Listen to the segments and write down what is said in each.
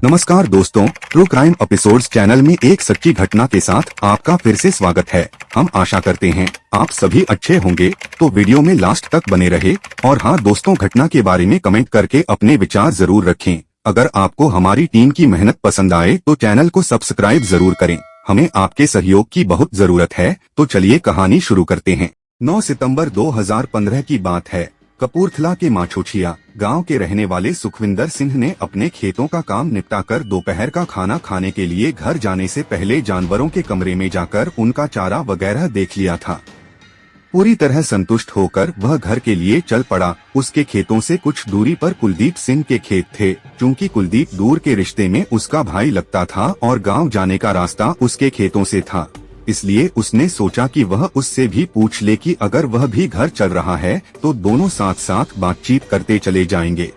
नमस्कार दोस्तों, true crime episodes channel में एक सच्ची घटना के साथ आपका फिर से स्वागत है। हम आशा करते हैं आप सभी अच्छे होंगे, तो वीडियो में लास्ट तक बने रहे। और हाँ दोस्तों, घटना के बारे में कमेंट करके अपने विचार जरूर रखें। अगर आपको हमारी टीम की मेहनत पसंद आए तो चैनल को सब्सक्राइब जरूर करें। हमें आपके सहयोग की बहुत जरूरत है। तो चलिए कहानी शुरू करते हैं। 9 सितंबर 2015 की बात है। कपूरथला के माछोछिया गांव के रहने वाले सुखविंदर सिंह ने अपने खेतों का काम निपटाकर दोपहर का खाना खाने के लिए घर जाने से पहले जानवरों के कमरे में जाकर उनका चारा वगैरह देख लिया था। पूरी तरह संतुष्ट होकर वह घर के लिए चल पड़ा। उसके खेतों से कुछ दूरी पर कुलदीप सिंह के खेत थे। चूंकि कुलदीप दूर के रिश्ते में उसका भाई लगता था और गांव जाने का रास्ता उसके खेतों से था, इसलिए उसने सोचा कि वह उससे भी पूछ ले कि अगर वह भी घर चल रहा है तो दोनों साथ साथ बातचीत करते चले जाएंगे।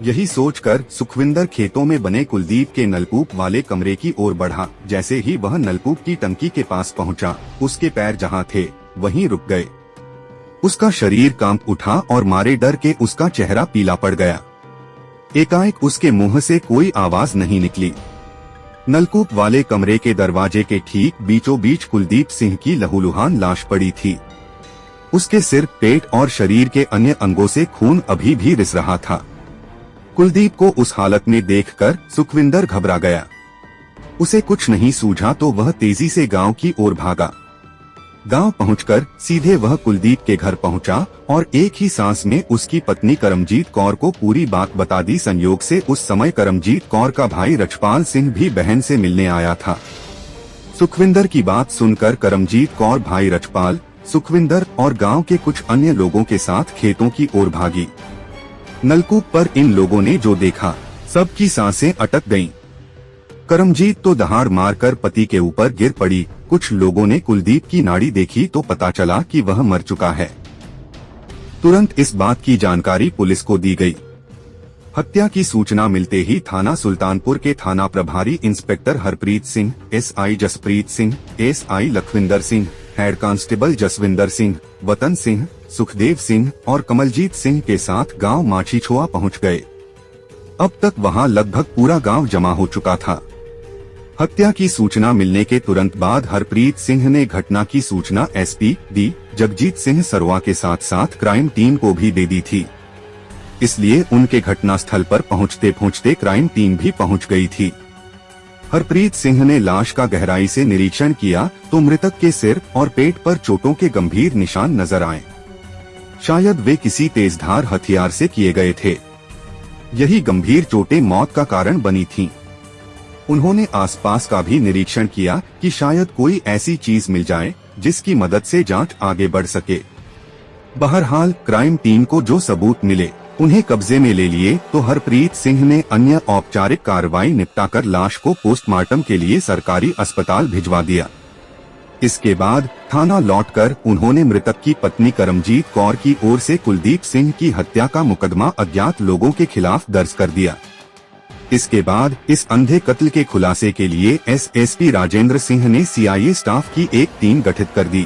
यही सोचकर सुखविंदर खेतों में बने कुलदीप के नलकूप वाले कमरे की ओर बढ़ा। जैसे ही वह नलकूप की टंकी के पास पहुंचा, उसके पैर जहां थे वहीं रुक गए। उसका शरीर कांप उठा और मारे डर के उसका चेहरा पीला पड़ गया। एकाएक उसके मुंह से कोई आवाज नहीं निकली। नलकूप वाले कमरे के दरवाजे के ठीक बीचों बीच कुलदीप सिंह की लहूलुहान लाश पड़ी थी। उसके सिर, पेट और शरीर के अन्य अंगों से खून अभी भी रिस रहा था। कुलदीप को उस हालत में देखकर सुखविंदर घबरा गया। उसे कुछ नहीं सूझा तो वह तेजी से गांव की ओर भागा। गांव पहुंचकर सीधे वह कुलदीप के घर पहुंचा और एक ही सांस में उसकी पत्नी करमजीत कौर को पूरी बात बता दी। संयोग से उस समय करमजीत कौर का भाई रछपाल सिंह भी बहन से मिलने आया था। सुखविंदर की बात सुनकर करमजीत कौर भाई रछपाल, सुखविंदर और गांव के कुछ अन्य लोगों के साथ खेतों की ओर भागी। नलकूप पर इन लोगों ने जो देखा, सबकी सांसें अटक गईं। करमजीत तो दहाड़ मारकर पति के ऊपर गिर पड़ी। कुछ लोगों ने कुलदीप की नाड़ी देखी तो पता चला कि वह मर चुका है। तुरंत इस बात की जानकारी पुलिस को दी गई। हत्या की सूचना मिलते ही थाना सुल्तानपुर के थाना प्रभारी inspector Harpreet Singh, SI Jaspreet Singh, SI Lakhwinder Singh, head constable Jaswinder Singh, Watan Singh, Sukhdev Singh और कमलजीत सिंह के साथ गांव माछीछुआ पहुंच गए। अब तक वहां लगभग पूरा गांव जमा हो चुका था। हत्या की सूचना मिलने के तुरंत बाद हरप्रीत सिंह ने घटना की सूचना एसपी डी जगजीत सिंह सरवा के साथ साथ क्राइम टीम को भी दे दी थी। इसलिए उनके घटनास्थल पर पहुंचते पहुंचते क्राइम टीम भी पहुंच गई थी। हरप्रीत सिंह ने लाश का गहराई से निरीक्षण किया तो मृतक के सिर और पेट पर चोटों के गंभीर निशान नजर आए। शायद वे किसी तेजधार हथियार से किए गए थे। यही गंभीर चोटें मौत का कारण बनी थीं। उन्होंने आसपास का भी निरीक्षण किया कि शायद कोई ऐसी चीज मिल जाए जिसकी मदद से जांच आगे बढ़ सके। बहरहाल क्राइम टीम को जो सबूत मिले उन्हें कब्जे में ले लिए तो हरप्रीत सिंह ने अन्य औपचारिक कार्रवाई निपटाकर लाश को पोस्टमार्टम के लिए सरकारी अस्पताल भिजवा दिया। इसके बाद थाना लौटकर उन्होंने मृतक की पत्नी करमजीत कौर की ओर से कुलदीप सिंह की हत्या का मुकदमा अज्ञात लोगों के खिलाफ दर्ज कर दिया। इसके बाद इस अंधे कत्ल के खुलासे के लिए एसएसपी राजेंद्र सिंह ने सीआईए स्टाफ की एक टीम गठित कर दी।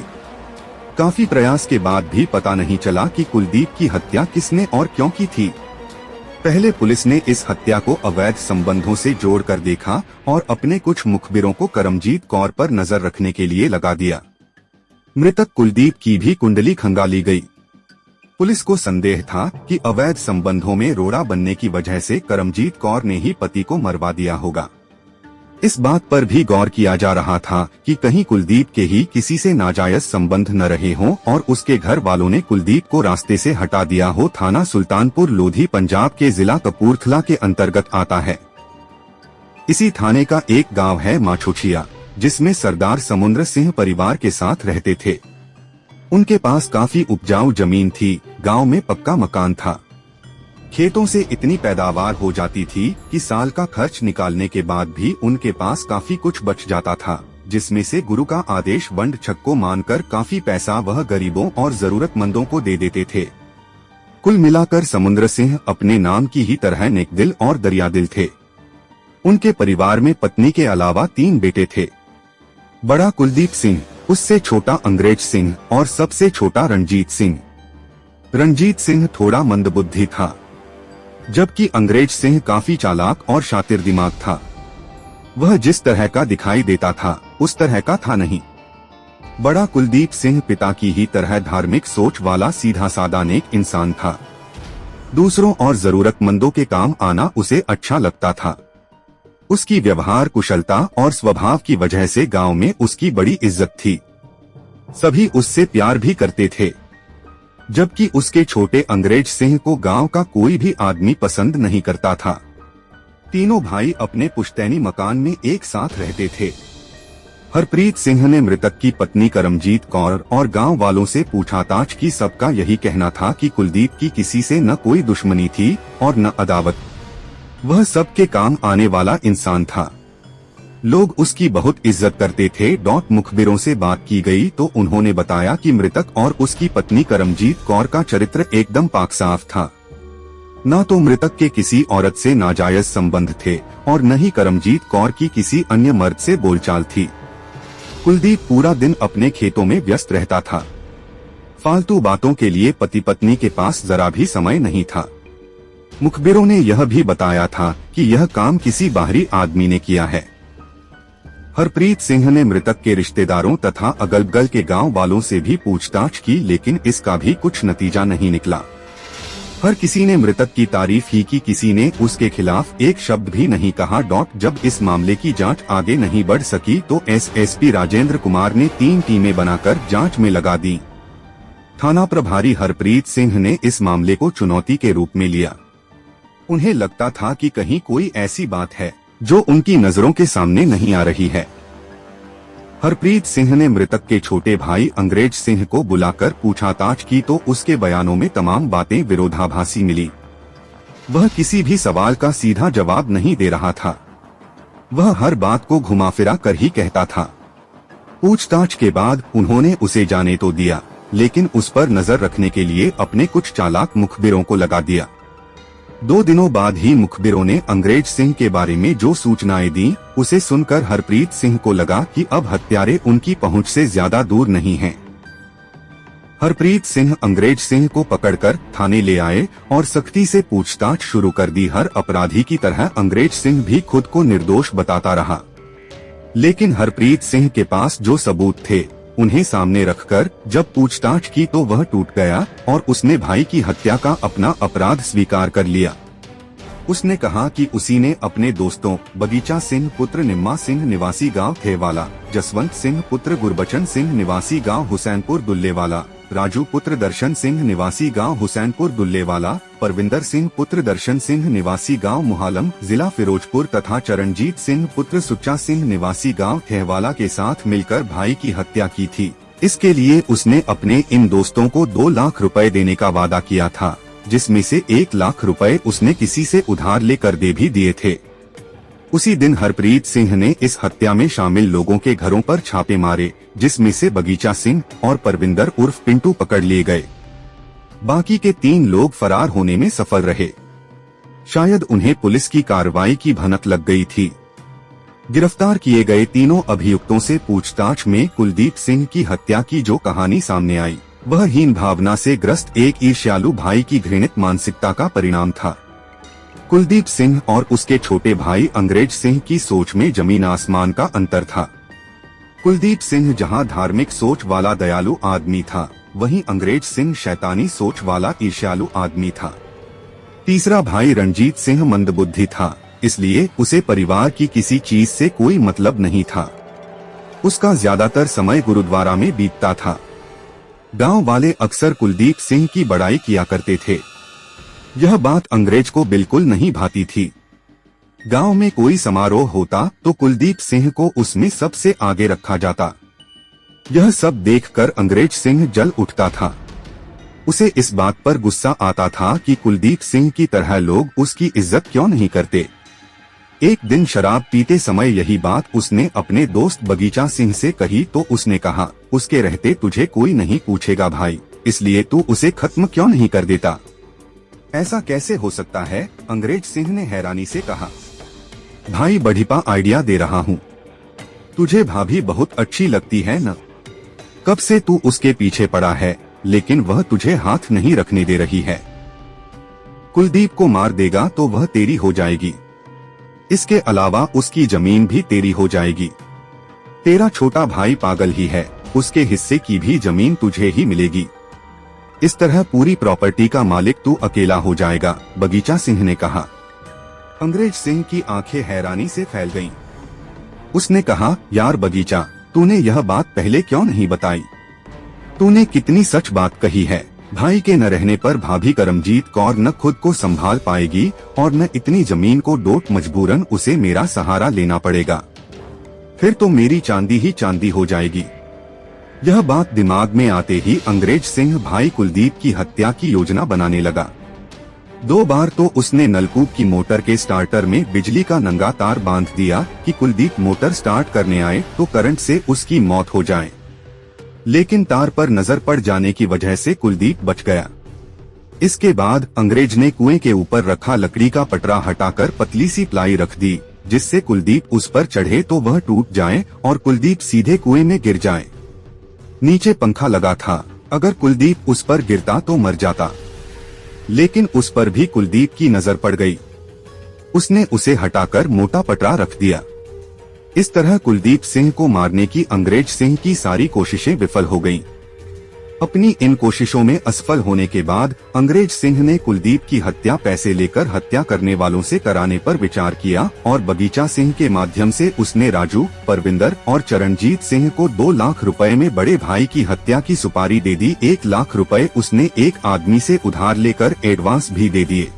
काफी प्रयास के बाद भी पता नहीं चला कि कुलदीप की हत्या किसने और क्यों की थी। पहले पुलिस ने इस हत्या को अवैध संबंधों से जोड़कर देखा और अपने कुछ मुखबिरों को करमजीत कौर पर नजर रखने के लिए लगा दिया। मृतक कुलदीप की भी कुंडली खंगाली गई। पुलिस को संदेह था कि अवैध संबंधों में रोड़ा बनने की वजह से करमजीत कौर ने ही पति को मरवा दिया होगा। इस बात पर भी गौर किया जा रहा था कि कहीं कुलदीप के ही किसी से नाजायज संबंध न रहे हों और उसके घर वालों ने कुलदीप को रास्ते से हटा दिया हो। थाना सुल्तानपुर लोधी पंजाब के जिला कपूरथला के अंतर्गत आता है। इसी थाने का एक गांव है माछोछिया, जिसमें सरदार समुद्र सिंह परिवार के साथ रहते थे। उनके पास काफी उपजाऊ जमीन थी। गांव में पक्का मकान था। खेतों से इतनी पैदावार हो जाती थी कि साल का खर्च निकालने के बाद भी उनके पास काफी कुछ बच जाता था, जिसमें से गुरु का आदेश वंड छक्को मानकर काफी पैसा वह गरीबों और जरूरतमंदों को दे देते थे। कुल मिलाकर समुद्र सिंह अपने नाम की ही तरह नेकदिल और दरियादिल थे। उनके परिवार में पत्नी के अलावा 3 बेटे थे। बड़ा कुलदीप सिंह, उससे छोटा अंग्रेज सिंह और सबसे छोटा रणजीत सिंह। रणजीत सिंह थोड़ा मंदबुद्धि था। जबकि अंग्रेज सिंह काफी चालाक और शातिर दिमाग था। वह जिस तरह का दिखाई देता था उस तरह का था नहीं। बड़ा कुलदीप सिंह पिता की ही तरह धार्मिक सोच वाला सीधा सादा नेक इंसान था। दूसरों और जरूरतमंदों के काम आना उसे अच्छा लगता था। उसकी व्यवहार कुशलता और स्वभाव की वजह से गांव में उसकी बड़ी इज्जत थी। सभी उससे प्यार भी करते थे। जबकि उसके छोटे अंग्रेज सिंह को गांव का कोई भी आदमी पसंद नहीं करता था। तीनों भाई अपने पुश्तैनी मकान में एक साथ रहते थे। हरप्रीत सिंह ने मृतक की पत्नी करमजीत कौर और गांव वालों से पूछताछ की। सबका यही कहना था कि कुलदीप की किसी से न कोई दुश्मनी थी और न अदावत। वह सबके काम आने वाला इंसान था। लोग उसकी बहुत इज्जत करते थे। मुखबिरों से बात की गई तो उन्होंने बताया कि मृतक और उसकी पत्नी करमजीत कौर का चरित्र एकदम पाक साफ था। न तो मृतक के किसी औरत से नाजायज संबंध थे और न ही करमजीत कौर की किसी अन्य मर्द से बोलचाल थी। कुलदीप पूरा दिन अपने खेतों में व्यस्त रहता था। फालतू बातों के लिए पति पत्नी के पास जरा भी समय नहीं था। मुखबिरों ने यह भी बताया था कि यह काम किसी बाहरी आदमी ने किया है। हरप्रीत सिंह ने मृतक के रिश्तेदारों तथा अगल बगल के गांव वालों से भी पूछताछ की, लेकिन इसका भी कुछ नतीजा नहीं निकला। हर किसी ने मृतक की तारीफ ही की, किसी ने उसके खिलाफ एक शब्द भी नहीं कहा। जब इस मामले की जांच आगे नहीं बढ़ सकी तो एसएसपी राजेंद्र कुमार ने 3 टीमें बनाकर जांच में लगा दी। थाना प्रभारी हरप्रीत सिंह ने इस मामले को चुनौती के रूप में लिया। उन्हें लगता था कि कहीं कोई ऐसी बात है जो उनकी नजरों के सामने नहीं आ रही है। हरप्रीत सिंह ने मृतक के छोटे भाई अंग्रेज सिंह को बुलाकर पूछताछ की तो उसके बयानों में तमाम बातें विरोधाभासी मिली। वह किसी भी सवाल का सीधा जवाब नहीं दे रहा था। वह हर बात को घुमा-फिरा कर ही कहता था। पूछताछ के बाद उन्होंने उसे जाने तो दिया, लेकिन उस पर नजर रखने के लिए अपने कुछ चालाक मुखबिरों को लगा दिया। 2 दिनों बाद ही मुखबिरों ने अंग्रेज सिंह के बारे में जो सूचनाएं दी, उसे सुनकर हरप्रीत सिंह को लगा कि अब हत्यारे उनकी पहुंच से ज्यादा दूर नहीं हैं। हरप्रीत सिंह अंग्रेज सिंह को पकड़कर थाने ले आए और सख्ती से पूछताछ शुरू कर दी। हर अपराधी की तरह अंग्रेज सिंह भी खुद को निर्दोष बताता रहा, लेकिन हरप्रीत सिंह के पास जो सबूत थे उन्हें सामने रखकर जब पूछताछ की तो वह टूट गया और उसने भाई की हत्या का अपना अपराध स्वीकार कर लिया। उसने कहा कि उसी ने अपने दोस्तों बगीचा सिंह पुत्र निम्मा सिंह निवासी गांव थेवाला, जसवंत सिंह पुत्र गुरबचन सिंह निवासी गांव हुसैनपुर दुल्लेवाला, राजू पुत्र दर्शन सिंह निवासी गांव हुसैनपुर दुल्लेवाला, परविंदर सिंह पुत्र दर्शन सिंह निवासी गांव मुहालम जिला फिरोजपुर तथा चरणजीत सिंह पुत्र सुच्चा सिंह निवासी गांव थेवाला के साथ मिलकर भाई की हत्या की थी। इसके लिए उसने अपने इन दोस्तों को 2 लाख रुपए देने का वादा किया था, जिसमें से 1 लाख रुपए उसने किसी से उधार लेकर दे भी दिए थे। उसी दिन हरप्रीत सिंह ने इस हत्या में शामिल लोगों के घरों पर छापे मारे, जिसमें से बगीचा सिंह और परविंदर उर्फ पिंटू पकड़ लिए गए। बाकी के 3 लोग फरार होने में सफल रहे। शायद उन्हें पुलिस की कार्रवाई की भनक लग गई थी। गिरफ्तार किए गए तीनों अभियुक्तों से पूछताछ में कुलदीप सिंह की हत्या की जो कहानी सामने आई, वह हीन भावना से ग्रस्त एक ईर्ष्यालु भाई की घृणित मानसिकता का परिणाम था। कुलदीप सिंह और उसके छोटे भाई अंग्रेज सिंह की सोच में जमीन आसमान का अंतर था। कुलदीप सिंह जहां धार्मिक सोच वाला दयालु आदमी था, वहीं अंग्रेज सिंह शैतानी सोच वाला ईर्ष्यालु आदमी था। तीसरा भाई रणजीत सिंह मंदबुद्धि था, इसलिए उसे परिवार की किसी चीज से कोई मतलब नहीं था। उसका ज्यादातर समय गुरुद्वारा में बीतता था। गांव वाले अक्सर कुलदीप सिंह की बड़ाई किया करते थे। यह बात अंग्रेज को बिल्कुल नहीं भाती थी। गांव में कोई समारोह होता तो कुलदीप सिंह को उसमें सबसे आगे रखा जाता। यह सब देखकर अंग्रेज सिंह जल उठता था। उसे इस बात पर गुस्सा आता था कि कुलदीप सिंह की तरह लोग उसकी इज्जत क्यों नहीं करते। एक दिन शराब पीते समय यही बात उसने अपने दोस्त बगीचा सिंह से कही तो उसने कहा, उसके रहते तुझे कोई नहीं पूछेगा भाई, इसलिए तू उसे खत्म क्यों नहीं कर देता। ऐसा कैसे हो सकता है? अंग्रेज सिंह ने हैरानी से कहा। भाई बढ़िया आइडिया दे रहा हूँ, तुझे भाभी बहुत अच्छी लगती है न? कब से तू उसके पीछे पड़ा है, लेकिन वह तुझे हाथ नहीं रखने दे रही है। कुलदीप को मार देगा तो वह तेरी हो जाएगी। इसके अलावा उसकी जमीन भी तेरी हो जाएगी। तेरा छोटा भाई पागल ही है, उसके हिस्से की भी जमीन तुझे ही मिलेगी। इस तरह पूरी प्रॉपर्टी का मालिक तू अकेला हो जाएगा, बगीचा सिंह ने कहा। अंग्रेज सिंह की आंखें हैरानी से फैल गईं। उसने कहा, यार बगीचा, तूने यह बात पहले क्यों नहीं बताई? तूने कितनी सच बात कही है। भाई के न रहने पर भाभी करमजीत कौर न खुद को संभाल पाएगी और न इतनी जमीन को डोट, मजबूरन उसे मेरा सहारा लेना पड़ेगा। फिर तो मेरी चांदी ही चांदी हो जाएगी। यह बात दिमाग में आते ही अंग्रेज सिंह भाई कुलदीप की हत्या की योजना बनाने लगा। 2 बार तो उसने नलकूप की मोटर के स्टार्टर में बिजली का नंगा तार बांध दिया कि कुलदीप मोटर स्टार्ट करने आए तो करंट से उसकी मौत हो जाए, लेकिन तार पर नजर पड़ जाने की वजह से कुलदीप बच गया। इसके बाद अंग्रेज ने कुएं के ऊपर रखा लकड़ी का पटरा हटाकर पतली सी प्लाई रख दी, जिससे कुलदीप उस पर चढ़े तो वह टूट जाए और कुलदीप सीधे कुएं में गिर जाए। नीचे पंखा लगा था, अगर कुलदीप उस पर गिरता तो मर जाता, लेकिन उस पर भी कुलदीप की नजर पड़ गई। उसने उसे हटाकर मोटा पटरा रख दिया। इस तरह कुलदीप सिंह को मारने की अंग्रेज सिंह की सारी कोशिशें विफल हो गईं। अपनी इन कोशिशों में असफल होने के बाद अंग्रेज सिंह ने कुलदीप की हत्या पैसे लेकर हत्या करने वालों से कराने पर विचार किया और बगीचा सिंह के माध्यम से उसने राजू, परविंदर और चरणजीत सिंह को 2 लाख रुपए में बड़े भाई की हत्या की सुपारी दे दी। 1 लाख रुपए उसने एक आदमी से उधार लेकर एडवांस भी दे दिए।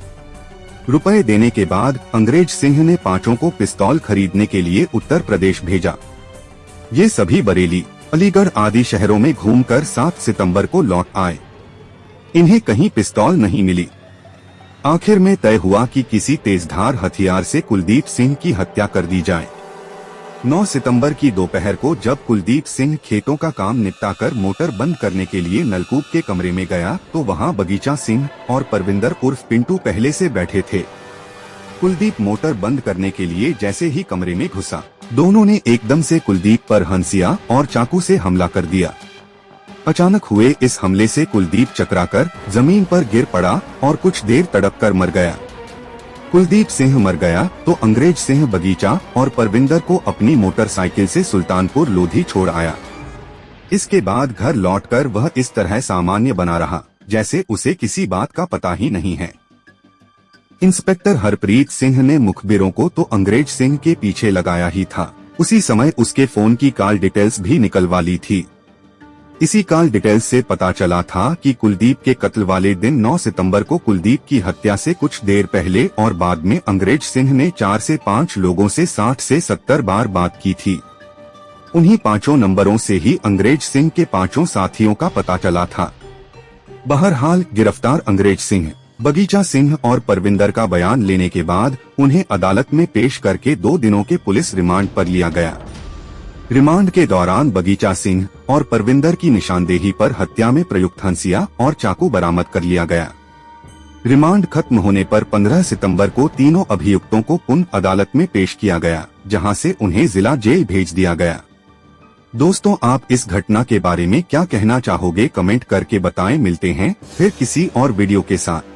रुपए देने के बाद अंग्रेज सिंह ने 5 को पिस्तौल खरीदने के लिए उत्तर प्रदेश भेजा। ये सभी बरेली, अलीगढ़ आदि शहरों में घूमकर 7 सितंबर को लौट आए। इन्हें कहीं पिस्तौल नहीं मिली। आखिर में तय हुआ कि किसी तेजधार हथियार से कुलदीप सिंह की हत्या कर दी जाए। 9 सितंबर की दोपहर को जब कुलदीप सिंह खेतों का काम निपटाकर मोटर बंद करने के लिए नलकूप के कमरे में गया तो वहां बगीचा सिंह और परविंदर उर्फ पिंटू पहले से बैठे थे। कुलदीप मोटर बंद करने के लिए जैसे ही कमरे में घुसा, दोनों ने एकदम से कुलदीप पर हंसिया और चाकू से हमला कर दिया। अचानक हुए इस हमले से कुलदीप चकराकर जमीन पर गिर पड़ा और कुछ देर तड़प कर मर गया। कुलदीप सिंह मर गया तो अंग्रेज सिंह बगीचा और परविंदर को अपनी मोटरसाइकिल से सुल्तानपुर लोधी छोड़ आया। इसके बाद घर लौटकर वह इस तरह सामान्य बना रहा जैसे उसे किसी बात का पता ही नहीं है। इंस्पेक्टर हरप्रीत सिंह ने मुखबिरों को तो अंग्रेज सिंह के पीछे लगाया ही था, उसी समय उसके फोन की कॉल डिटेल्स भी निकलवा ली थी। इसी कॉल डिटेल्स से पता चला था कि कुलदीप के कत्ल वाले दिन 9 सितंबर को कुलदीप की हत्या से कुछ देर पहले और बाद में अंग्रेज सिंह ने 4 से 5 लोगों से 60 से 70 बार बात की थी। उन्हीं 5 नंबरों से ही अंग्रेज सिंह के 5 साथियों का पता चला था। बहरहाल गिरफ्तार अंग्रेज सिंह, बगीचा सिंह और परविंदर का बयान लेने के बाद उन्हें अदालत में पेश करके 2 दिनों के पुलिस रिमांड पर लिया गया। रिमांड के दौरान बगीचा सिंह और परविंदर की निशानदेही पर हत्या में प्रयुक्त हंसिया और चाकू बरामद कर लिया गया। रिमांड खत्म होने पर 15 सितंबर को तीनों अभियुक्तों को पुनः अदालत में पेश किया गया, जहां से उन्हें जिला जेल भेज दिया गया। दोस्तों, आप इस घटना के बारे में क्या कहना चाहोगे? कमेंट करके बताएं। मिलते हैं फिर किसी और वीडियो के साथ।